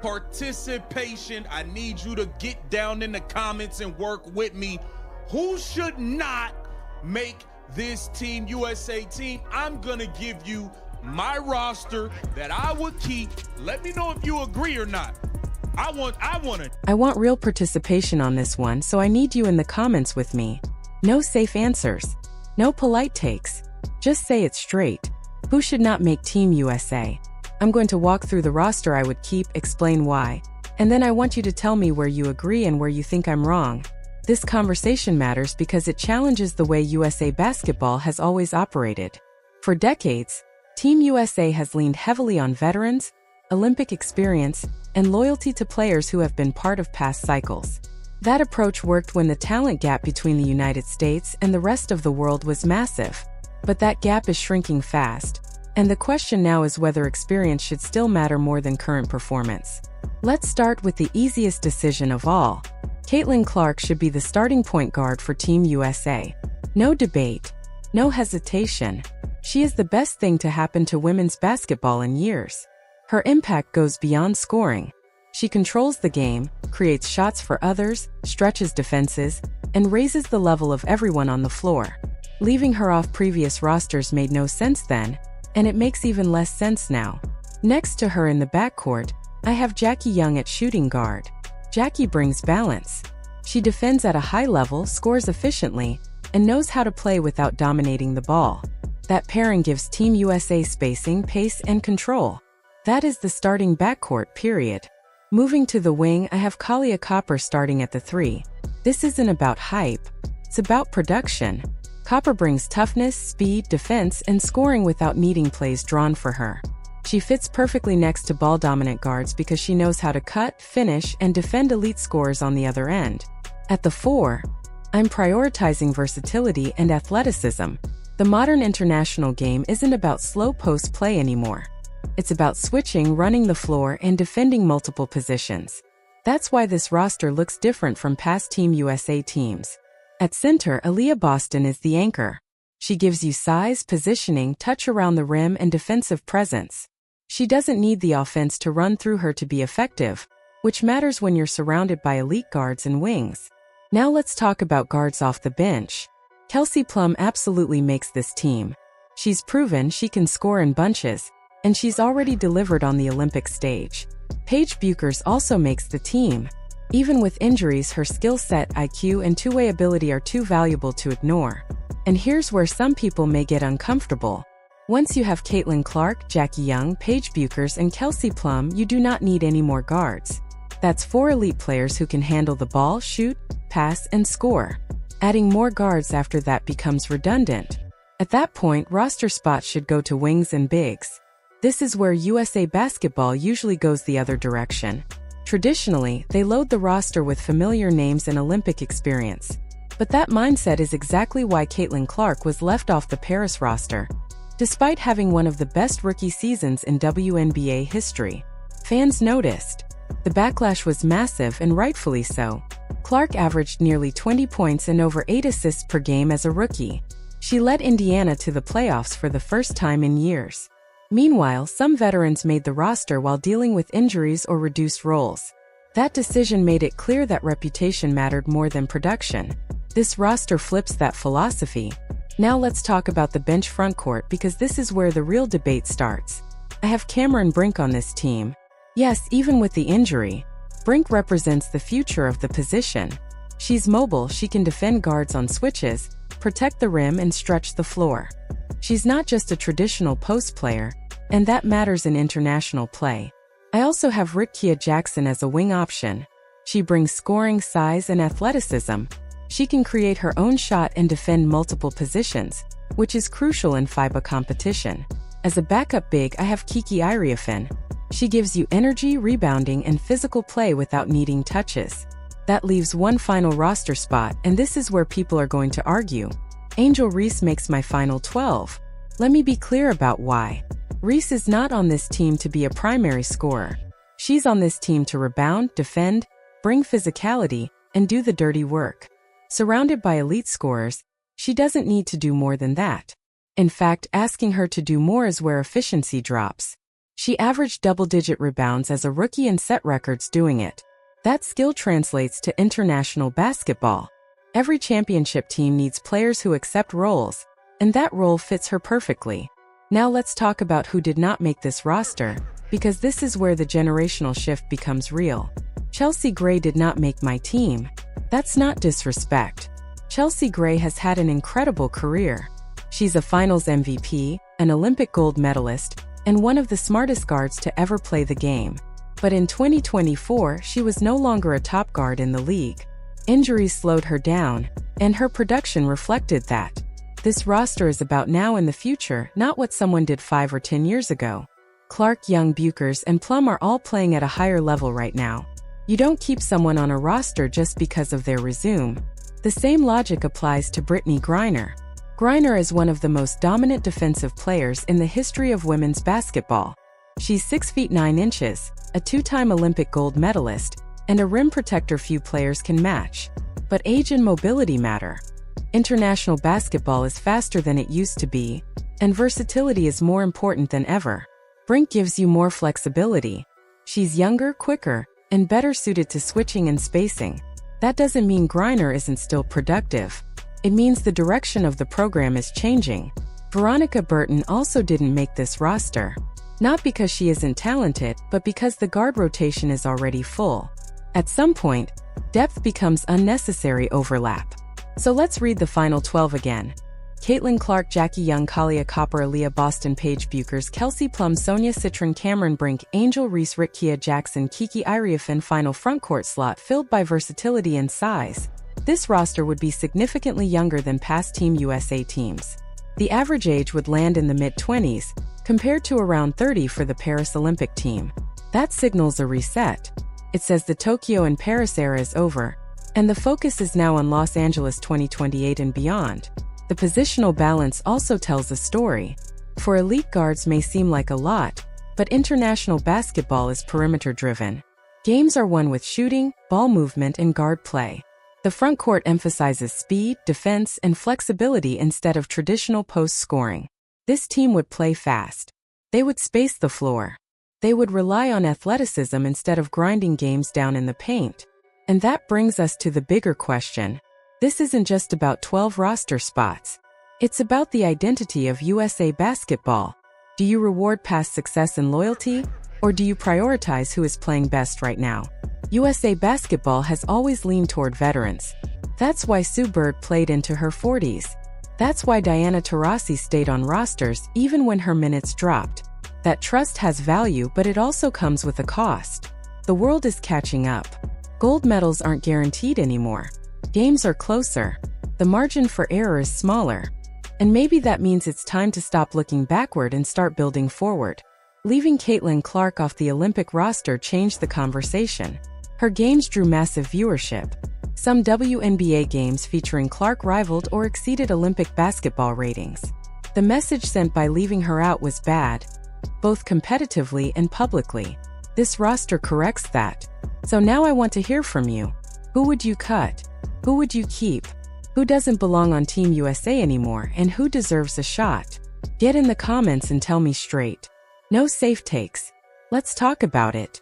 Participation. I need you to get down in the comments and work with me. Who should not make this Team USA team? I'm gonna give you my roster that I would keep. Let me know if you agree or not. I want real participation on this one, so I need you in the comments with me. No safe answers. No polite takes. Just say it straight. Who should not make Team USA? I'm going to walk through the roster I would keep, explain why, and then I want you to tell me where you agree and where you think I'm wrong. This conversation matters because it challenges the way USA basketball has always operated. For decades, Team USA has leaned heavily on veterans, Olympic experience, and loyalty to players who have been part of past cycles. That approach worked when the talent gap between the United States and the rest of the world was massive. But that gap is shrinking fast. And the question now is whether experience should still matter more than current performance. Let's start with the easiest decision of all. Caitlin Clark should be the starting point guard for Team USA. No debate. No hesitation. She is the best thing to happen to women's basketball in years. Her impact goes beyond scoring. She controls the game, creates shots for others, stretches defenses, and raises the level of everyone on the floor. Leaving her off previous rosters made no sense then, and it makes even less sense now. Next to her in the backcourt, I have Jackie Young at shooting guard. Jackie brings balance. She defends at a high level, scores efficiently, and knows how to play without dominating the ball. That pairing gives Team USA spacing, pace, and control. That is the starting backcourt, period. Moving to the wing, I have Kahleah Copper starting at the 3. This isn't about hype. It's about production. Copper brings toughness, speed, defense, and scoring without needing plays drawn for her. She fits perfectly next to ball-dominant guards because she knows how to cut, finish, and defend elite scorers on the other end. At the 4, I'm prioritizing versatility and athleticism. The modern international game isn't about slow post play anymore. It's about switching, running the floor, and defending multiple positions. That's why this roster looks different from past Team USA teams. At center, Aaliyah Boston is the anchor. She gives you size, positioning, touch around the rim, and defensive presence. She doesn't need the offense to run through her to be effective, which matters when you're surrounded by elite guards and wings. Now let's talk about guards off the bench. Kelsey Plum absolutely makes this team. She's proven she can score in bunches, and she's already delivered on the Olympic stage. Paige Bueckers also makes the team. Even with injuries, her skill set, IQ, and two-way ability are too valuable to ignore. And here's where some people may get uncomfortable. Once you have Caitlin Clark, Jackie Young, Paige Bueckers, and Kelsey Plum, you do not need any more guards. That's 4 elite players who can handle the ball, shoot, pass, and score. Adding more guards after that becomes redundant. At that point, roster spots should go to wings and bigs. This is where USA basketball usually goes the other direction. Traditionally, they load the roster with familiar names and Olympic experience. But that mindset is exactly why Caitlin Clark was left off the Paris roster. Despite having one of the best rookie seasons in WNBA history, fans noticed. The backlash was massive, and rightfully so. Clark averaged nearly 20 points and over 8 assists per game as a rookie. She led Indiana to the playoffs for the first time in years. Meanwhile, some veterans made the roster while dealing with injuries or reduced roles. That decision made it clear that reputation mattered more than production. This roster flips that philosophy. Now let's talk about the bench frontcourt because this is where the real debate starts. I have Cameron Brink on this team. Yes, even with the injury, Brink represents the future of the position. She's mobile, she can defend guards on switches, protect the rim, and stretch the floor. She's not just a traditional post player, and that matters in international play. I also have Rickea Jackson as a wing option. She brings scoring, size, and athleticism. She can create her own shot and defend multiple positions, which is crucial in FIBA competition. As a backup big, I have Kiki Iriafen. She gives you energy, rebounding, and physical play without needing touches. That leaves one final roster spot, and this is where people are going to argue. Angel Reese makes my final 12. Let me be clear about why. Reese is not on this team to be a primary scorer. She's on this team to rebound, defend, bring physicality, and do the dirty work. Surrounded by elite scorers, she doesn't need to do more than that. In fact, asking her to do more is where efficiency drops. She averaged double-digit rebounds as a rookie and set records doing it. That skill translates to international basketball. Every championship team needs players who accept roles, and that role fits her perfectly. Now let's talk about who did not make this roster, because this is where the generational shift becomes real. Chelsea Gray did not make my team. That's not disrespect. Chelsea Gray has had an incredible career. She's a Finals MVP, an Olympic gold medalist, and one of the smartest guards to ever play the game. But in 2024, she was no longer a top guard in the league. Injuries slowed her down, and her production reflected that. This roster is about now and the future, not what someone did 5 or 10 years ago. Clark, Young, Buchers, and Plum are all playing at a higher level right now. You don't keep someone on a roster just because of their resume. The same logic applies to Brittney Griner. Griner is one of the most dominant defensive players in the history of women's basketball. She's 6 feet 9 inches, a 2-time Olympic gold medalist, and a rim protector few players can match. But age and mobility matter. International basketball is faster than it used to be, and versatility is more important than ever. Brink gives you more flexibility. She's younger, quicker, and better suited to switching and spacing. That doesn't mean Griner isn't still productive. It means the direction of the program is changing. Veronica Burton also didn't make this roster. Not because she isn't talented, but because the guard rotation is already full. At some point, depth becomes unnecessary overlap. So let's read the final 12 again. Caitlin Clark, Jackie Young, Kalia Copper, Aaliyah Boston, Paige Buchers, Kelsey Plum, Sonia Citron, Cameron Brink, Angel Reese, Rikia Jackson, Kiki Iriafin. Final frontcourt slot filled by versatility and size. This roster would be significantly younger than past Team USA teams. The average age would land in the mid-20s, compared to around 30 for the Paris Olympic team. That signals a reset. It says the Tokyo and Paris era is over, and the focus is now on Los Angeles 2028 and beyond. The positional balance also tells a story. For elite guards may seem like a lot, but international basketball is perimeter-driven. Games are won with shooting, ball movement, and guard play. The front court emphasizes speed, defense, and flexibility instead of traditional post scoring. This team would play fast. They would space the floor. They would rely on athleticism instead of grinding games down in the paint. And that brings us to the bigger question. This isn't just about 12 roster spots. It's about the identity of USA basketball. Do you reward past success and loyalty, or do you prioritize who is playing best right now? USA basketball has always leaned toward veterans. That's why Sue Bird played into her 40s. That's why Diana Taurasi stayed on rosters even when her minutes dropped. That trust has value, but it also comes with a cost. The world is catching up. Gold medals aren't guaranteed anymore. Games are closer. The margin for error is smaller. And maybe that means it's time to stop looking backward and start building forward. Leaving Caitlin Clark off the Olympic roster changed the conversation. Her games drew massive viewership. Some WNBA games featuring Clark rivaled or exceeded Olympic basketball ratings. The message sent by leaving her out was bad, both competitively and publicly. This roster corrects that. So now I want to hear from you. Who would you cut? Who would you keep? Who doesn't belong on Team USA anymore, and who deserves a shot? Get in the comments and tell me straight. No safe takes. Let's talk about it.